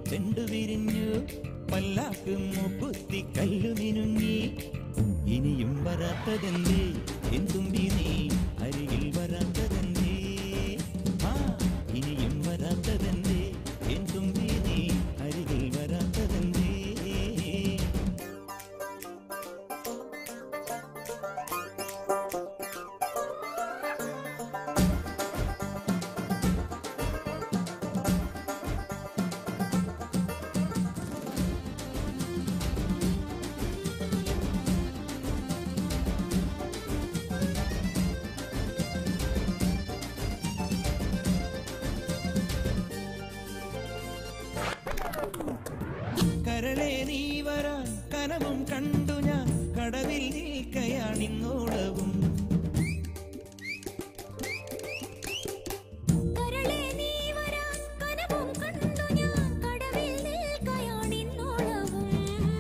ചെണ്ടു വിരിഞ്ഞു പല്ലാക്ക് മൂക്കുത്തി കല്ലു മിനുങ്ങി ഇനിയും വരാത്തതെന്തേ എൻ തുമ്പി നീ അരികിൽ വരാത്തതെന്തേ ഇനിയും വരാത്തതെന്തേ എൻ തുമ്പി നീ അരികിൽ വരാത്തതെന്തേ കരളെ നീ വരാൻ കനവും കണ്ടു ഞാൻ കടവിൽ നിൽക്കയാണിന്നോളവും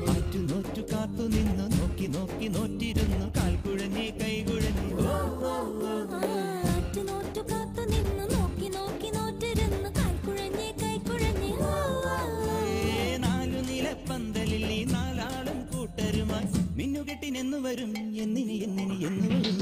ആറ്റുനോറ്റു കാത്തു നിന്നു നോക്കി നോക്കി നോറ്റിരുന്നു കാൽക്കുഴഞ്ഞേ കൈകുഴഞ്ഞേ പന്തലിൽ ഈ നാലാളും കൂട്ടരുമായി മിന്നുകെട്ടിനെന്നു വരും എന്നിനി എന്നിനി എന്നു വരും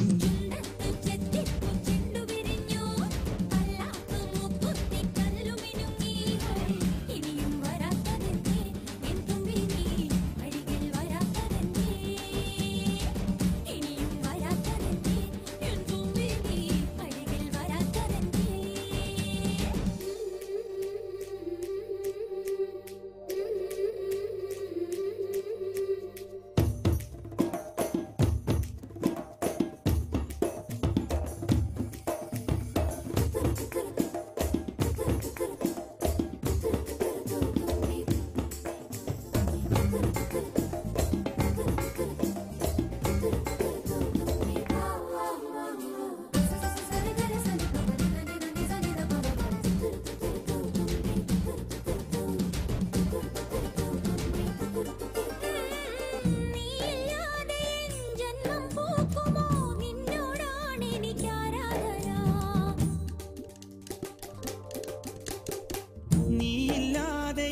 നീയില്ലാതെ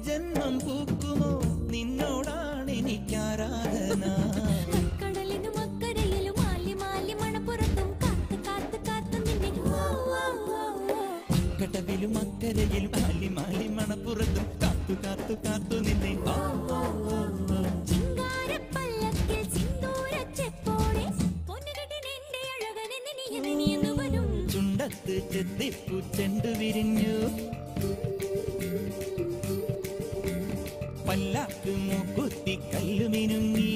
ജന്മം പൂക്കുമോ നിന്നോടാണ് എനിക്കാരാധന കടലിനും അക്കരയിലും മാലി മാലി മണപ്പുറത്തും കാത്ത് കാത്ത് കാത്ത് നിന്നെ കടവിലും അക്കരയിലും മാലി മാലി മണപ്പുറത്തും കാത്തു കാത്തു കാത്തു നിന്നെ ചിങ്കാരപ്പല്ലക്കിൽ സിന്ദൂരച്ചെപ്പോടെ പൊന്നുകെട്ടിനെന്റെ അഴകനെന്ന് വരും ചുണ്ടത്ത് ചെത്തിപ്പൂ ചെണ്ടു വിരിഞ്ഞു പല്ലാക്ക് മൂക്കുത്തി കല്ലു മിനുങ്ങി